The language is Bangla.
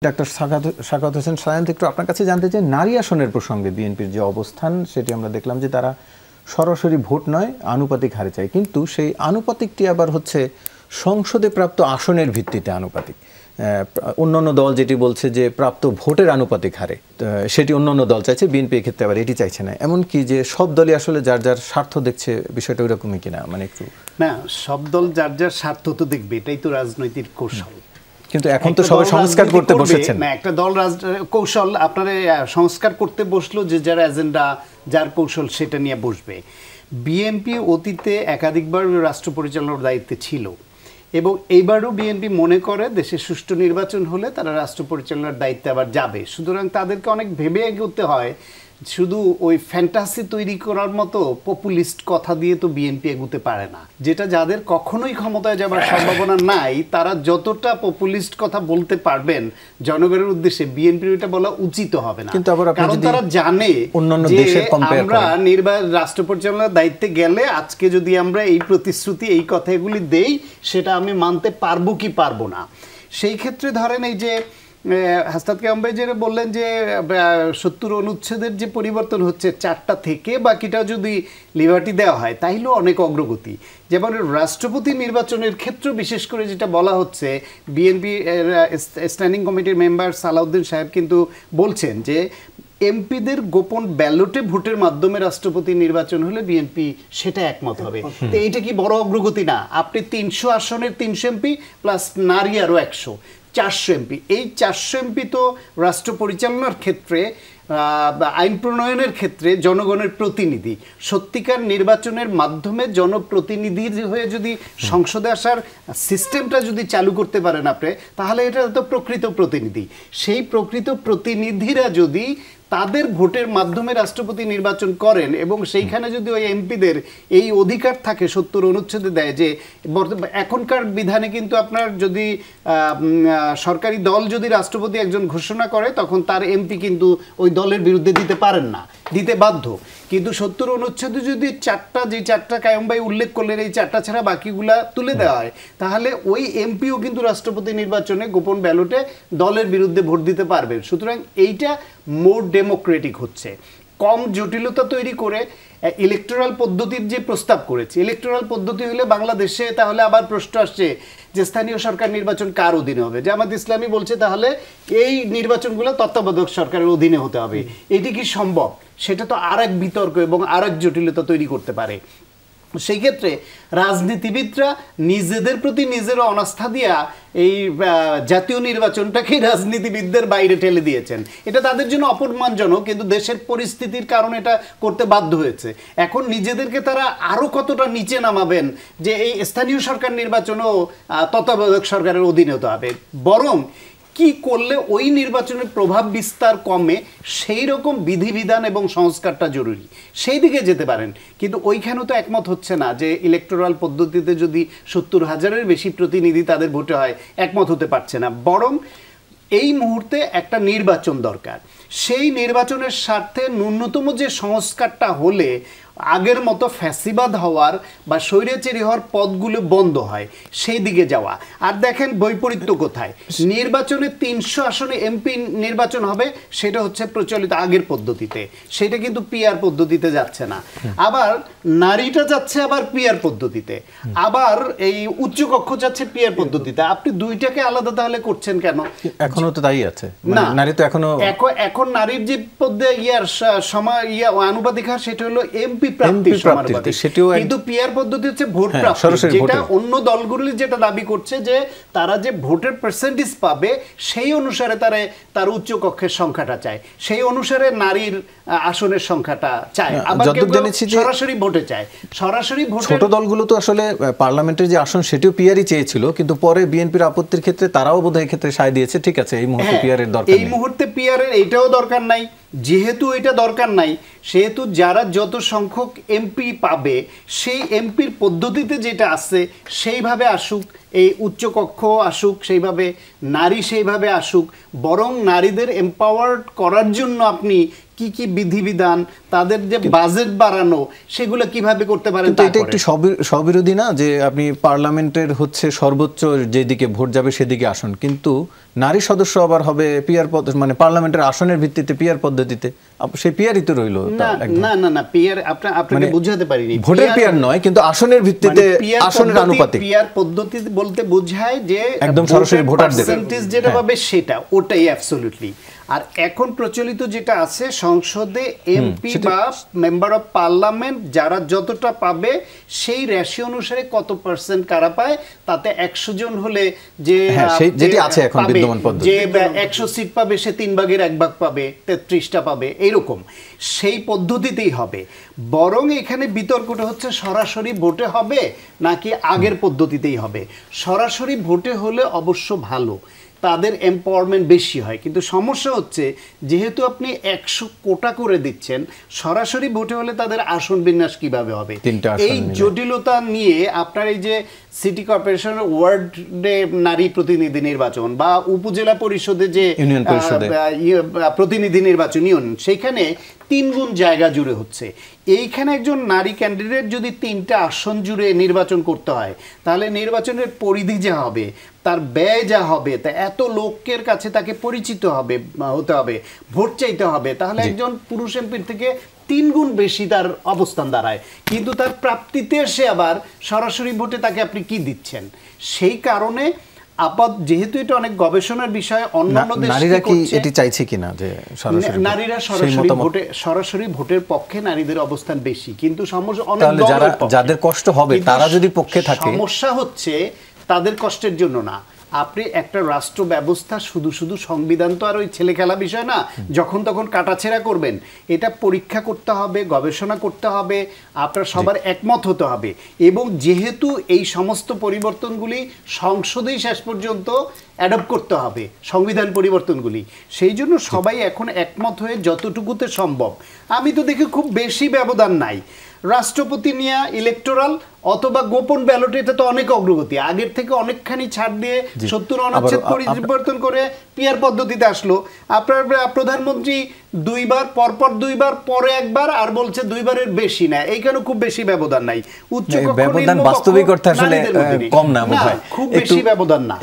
ডাক্তার সাখাওয়াত হোসেন সায়ান্ত, একটু আপনার কাছে জানতে চাই নারী আসনের প্রসঙ্গে বিএনপির যে অবস্থান সেটি আমরা দেখলাম যে তারা সরাসরি ভোট নয় আনুপাতিক হারে চায়, কিন্তু সেই আনুপাতিকটি আবার হচ্ছে সংসদে প্রাপ্ত আসনের ভিত্তিতে আনুপাতিক। অন্যান্য দল যেটি বলছে যে প্রাপ্ত ভোটের আনুপাতিক হারে, সেটি অন্যান্য দল চাইছে, বিএনপি ক্ষেত্রে আবার এটি চাইছে না। এমনকি যে সব দলই আসলে যার যার স্বার্থ দেখছে, বিষয়টা ওইরকমই কিনা? মানে একটু না, সব দল যার যার স্বার্থ তো দেখবে, এটাই তো রাজনৈতিক কৌশল। কিন্তু এখন তো সবাই সংস্কার করতে বসেছেন না, একটা দল কৌশল আপনারা সংস্কার করতে বসলো, যে যার এজেন্ডা যার কৌশল সেটা নিয়ে বসবে। বিএনপি অতীতে একাধিকবার রাষ্ট্র পরিচালনার দায়িত্বে ছিল এবং এইবারও বিএনপি মনে করে দেশে সুষ্ঠু নির্বাচন হলে তারা রাষ্ট্র পরিচালনার দায়িত্বে আবার যাবে। সুতরাং তাদেরকে অনেক ভেবে এগোতে হয়। শুধু ওই ফ্যান্টাসি তৈরি করার মতো পপুলিস্ট কথা দিয়ে তো বিএনপি এগোতে পারে না, যেটা যাদের কখনোই ক্ষমতায় যাবার সম্ভাবনা নাই। তারা যতটা পপুলিস্ট কথা বলতে পারবেন জনগণের উদ্দেশ্যে, বিএনপির এটা বলা উচিত হবে না। কারণ তারা জানে যে আমরা রাষ্ট্র পরিচালনার দায়িত্বে গেলে আজকে যদি আমরা এই প্রতিশ্রুতি এই কথা এগুলি দেই, সেটা আমি মানতে পারবো কি পারবো না। সেই ক্ষেত্রে ধরেন এই যে হাসনাত কায়ুম ভাই যেটা বললেন যে ৭০ অনুচ্ছেদের যে পরিবর্তন হচ্ছে 4টা থেকে বাকিটা যদি লিবার্টি দেওয়া হয় তাইলেও অনেক অগ্রগতি। যেমন রাষ্ট্রপতি নির্বাচনের ক্ষেত্রে বিশেষ করে যেটা বলা হচ্ছে, বিএনপি স্ট্যান্ডিং কমিটির মেম্বার সালাউদ্দিন সাহেব কিন্তু বলছেন যে এমপিদের গোপন ব্যালটে ভোটের মাধ্যমে রাষ্ট্রপতি নির্বাচন হলে বিএনপি সেটা একমত হবে। তো এইটা কি বড় অগ্রগতি না? আপনি 300 আসনের 300 এমপি প্লাস নারী আরও 100, 400 এমপি। এই 400 এমপি তো রাষ্ট্র পরিচালনার ক্ষেত্রে, আইন প্রণয়নের ক্ষেত্রে জনগণের প্রতিনিধি। সত্যিকার নির্বাচনের মাধ্যমে জনপ্রতিনিধি হয়ে যদি সংসদে আসার সিস্টেমটা যদি চালু করতে পারেন আপনি, তাহলে এটা তো প্রকৃত প্রতিনিধি। সেই প্রকৃত প্রতিনিধিরা যদি তাদের ভোটের মাধ্যমে রাষ্ট্রপতি নির্বাচন করেন এবং সেইখানে যদি ওই এমপিদের এই অধিকার থাকে ৭০ অনুচ্ছেদে দেয় যে এখনকার বিধানে কিন্তু আপনার যদি সরকারি দল যদি রাষ্ট্রপতি একজন ঘোষণা করে তখন তার এমপি কিন্তু ওই দলের বিরুদ্ধে দিতে পারেন না, দিতে বাধ্য। কিন্তু ৭০ অনুচ্ছেদে যদি 4টা কায়ুম ভাই উল্লেখ করলেন, এই 4টা ছাড়া বাকিগুলা তুলে দেওয়া হয়, তাহলে ওই এমপিও কিন্তু রাষ্ট্রপতি নির্বাচনে গোপন ব্যালটে দলের বিরুদ্ধে ভোট দিতে পারবেন। সুতরাং এইটা মোর ডেমোক্রেটিক হচ্ছে। কম জটিলতা তৈরি করে ইলেকটোরাল পদ্ধতির যে প্রস্তাব করেছে, ইলেকটোরাল পদ্ধতি হলে বাংলাদেশে তাহলে আবার প্রশ্ন আসছে যে স্থানীয় সরকার নির্বাচন কার অধীনে হবে? জামাত ইসলামী বলছে তাহলে এই নির্বাচনগুলো তত্ত্বাবধায়ক সরকারের অধীনে হতে হবে। এটি কি সম্ভব? সেটা তো আর এক বিতর্ক এবং আর এক জটিলতা তৈরি করতে পারে। সেই ক্ষেত্রে রাজনীতিবিদরা নিজেদের প্রতি নিজের অনাস্থা দিয়া এই জাতীয় নির্বাচনটাকে রাজনীতিবিদদের বাইরে ঠেলে দিয়েছেন। এটা তাদের জন্য অপমানজনক, কিন্তু দেশের পরিস্থিতির কারণে এটা করতে বাধ্য হয়েছে। এখন নিজেদেরকে তারা আরও কতটা নিচে নামাবেন যে এই স্থানীয় সরকার নির্বাচনও তত্ত্বাবধায়ক সরকারের অধীনে হতে হবে, বরং কি করলে ওই নির্বাচনের প্রভাব বিস্তার কমে সেই রকম বিধিবিধান এবং সংস্কারটা জরুরি, সেই দিকে যেতে পারেন। কিন্তু ওইখানেও তো একমত হচ্ছে না যে ইলেকটোরাল পদ্ধতিতে যদি ৭০,০০০-এর বেশি প্রতিনিধি তাদের ভোটে হয়, একমত হতে পারছে না। বরং এই মুহূর্তে একটা নির্বাচন দরকার। সেই নির্বাচনের স্বার্থে ন্যূনতম যে সংস্কারটা হলে আগের মতো ফ্যাসিবাদ হওয়ার বা স্বৈরাচারী হওয়ার পথগুলো বন্ধ হয়, সেই দিকে যাওয়া। আর দেখেন বৈপরীত্য কোথায়, নির্বাচনে 300 আসনে এমপি নির্বাচন হবে, সেটা হচ্ছে প্রচলিত আগের পদ্ধতিতে, সেটা কিন্তু পিআর পদ্ধতিতে যাচ্ছে না। আবার নারীটা যাচ্ছে আবার পিআর পদ্ধতিতে, আবার এই উচ্চকক্ষ যাচ্ছে পিআর পদ্ধতিতে। আপনি দুইটাকে আলাদা তাহলে করছেন কেন? এখনো তো তাই আছে, নারী তো এখন নারীর যে পদ্ধতি আনুপাতিক হার, সেটা হলো এমপি প্রাপ্তি, কিন্তু পিআর পদ্ধতি হচ্ছে ভোট প্রাপ্তি, যেটা অন্য দলগুলি যেটা দাবি করছে যে তারা যে ভোটের পার্সেন্টেজ পাবে সেই অনুসারে তার উচ্চ কক্ষের সংখ্যাটা চায়, সেই অনুসারে নারীর আসনের সংখ্যাটা চায়। আবার সরাসরি ভোটে চায়, সরাসরি ভোট। ছোট দলগুলো তো আসলে পার্লামেন্টের যে আসন সেটিও পিআরই চেয়েছিল, কিন্তু পরে বিএনপির আপত্তির ক্ষেত্রে তারাও বোধহয় ক্ষেত্রে সায় দিয়েছে। ঠিক আছে, এই মুহূর্তে পিআর এর দরকার, এই মুহূর্তে পিআর এর এটাও দরকার নাই। যেহেতু এটা দরকার নাই, সেহেতু যারা যত সংখ্যক এমপি পাবে সেই এমপির পদ্ধতিতে যেটা আছে সেইভাবে আসুক, এই উচ্চকক্ষ আসুক সেইভাবে, নারী সেইভাবে আসুক। বরং নারীদের এম্পাওয়ার্ড করার জন্য আপনি কি কি বিধিবিধান তাদের যে বাজেট বাড়ানো সেগুলো কিভাবে করতে পারেন? কিন্তু এটা একটি স্ববিরোধী না যে আপনি পার্লামেন্টের হচ্ছে সর্বোচ্চ যেদিকে ভোট যাবে সেদিকে আসন, কিন্তু নারী সদস্য আবার হবে পিয়ার পদ্ধতি, মানে পার্লামেন্টের আসনের ভিত্তিতে পিয়ার পদ্ধতিতে, সেই পিয়ারই তো রইলো। না না না, পিয়ার আপনাকে বুঝাতে পারিনি। ভোটের পিয়ার নয়, কিন্তু আসনের ভিত্তিতে আসনের আনুপাতিক পিয়ার পদ্ধতি বলতে বোঝায় যে একদম সরাসরি ভোটারদের পার্সেন্টেজ যেটা পাবে সেটা, ওটাই অ্যাবসলিউটলি। আর এখন প্রচলিত যেটা আছে সংসদে এমপি বা মেম্বার অফ পার্লামেন্ট যারা যতটা পাবে সেই রেশিও অনুসারে কত পার্সেন্ট কারা পায়, তাতে 100 জন হলে যে যেটি আছে এখন বিদ্যমান পদ্ধতি, যে 100 সিট পাবে সে 3/1 পাবে, 33টা পাবে, এইরকম সেই পদ্ধতিতেই হবে। বরং এখানে বিতর্কটা হচ্ছে সরাসরি ভোটে হবে নাকি আগের পদ্ধতিতেই হবে। সরাসরি ভোটে হলে অবশ্য ভালো, তাদের এম্পাওয়ারমেন্ট বেশি হয়, কিন্তু সমস্যা হচ্ছে যেহেতু আপনি 100 কোটা করে দিচ্ছেন, সরাসরি ভোটে হলে তাদের আসন বিন্যাস কিভাবে হবে, এই জটিলতা নিয়ে আপনার এই যে সিটি কর্পোরেশনের ওয়ার্ডে নারী প্রতিনিধি নির্বাচন বা উপজেলা পরিষদে যে প্রতিনিধি নির্বাচন ইউনিয়ন, সেখানে 3 গুণ জায়গা জুড়ে হচ্ছে। এইখানে একজন নারী ক্যান্ডিডেট যদি 3টা আসন জুড়ে নির্বাচন করতে হয়, তাহলে নির্বাচনের পরিধি যা হবে, তার ব্যয় যা হবে, তা এত লোকের কাছে তাকে পরিচিত হতে হবে, ভোট চাইতে হবে, তাহলে একজন পুরুষ এমপির থেকে 3 গুণ বেশি তার অবস্থান দাঁড়ায়। কিন্তু তার প্রাপ্তিতে সে আবার সরাসরি ভোটে তাকে আপনি কি দিচ্ছেন? সেই কারণে যেহেতু এটা অনেক গবেষণার বিষয়, অন্যান্য নারীরা কি এটি চাইছে কিনা যে নারীরা সরাসরি ভোটের পক্ষে নারীদের অবস্থান বেশি, কিন্তু সমস্যা অনেক যাদের কষ্ট হবে তারা যদি পক্ষে থাকে, সমস্যা হচ্ছে তাদের কষ্টের জন্য না। আপনি একটা রাষ্ট্র ব্যবস্থা শুধু শুধু সংবিধান তো আর ওই ছেলে খেলা বিষয় না, যখন তখন কাটাছেঁড়া করবেন। এটা পরীক্ষা করতে হবে, গবেষণা করতে হবে, আপনার সবার একমত হতে হবে। এবং যেহেতু এই সমস্ত পরিবর্তনগুলি সংসদেই শেষ পর্যন্ত অ্যাডপ্ট করতে হবে, সংবিধান পরিবর্তনগুলি, সেই জন্য সবাই এখন একমত হয়ে যতটুকুতে সম্ভব, আমি তো দেখি খুব বেশি ব্যবধান নাই। রাষ্ট্রপতি নিয়ে ইলেকটোরাল অথবা গোপন ব্যালটে এটা তো অনেক অগ্রগতি, আগের থেকে অনেকখানি ছাড় দিয়ে 70 অনুচ্ছেদ পরিবর্তন করে পিয়ার পদ্ধতিতে আসলো। আপনার প্রধানমন্ত্রী 2 বার পরপর 2 বার পরে 1 বার আর বলছে 2 বারের বেশি না, এইখানে খুব বেশি ব্যবধান নাই। উচ্চ ব্যবধান বাস্তবিক অর্থে আসলে কম না, খুব বেশি ব্যবধান না।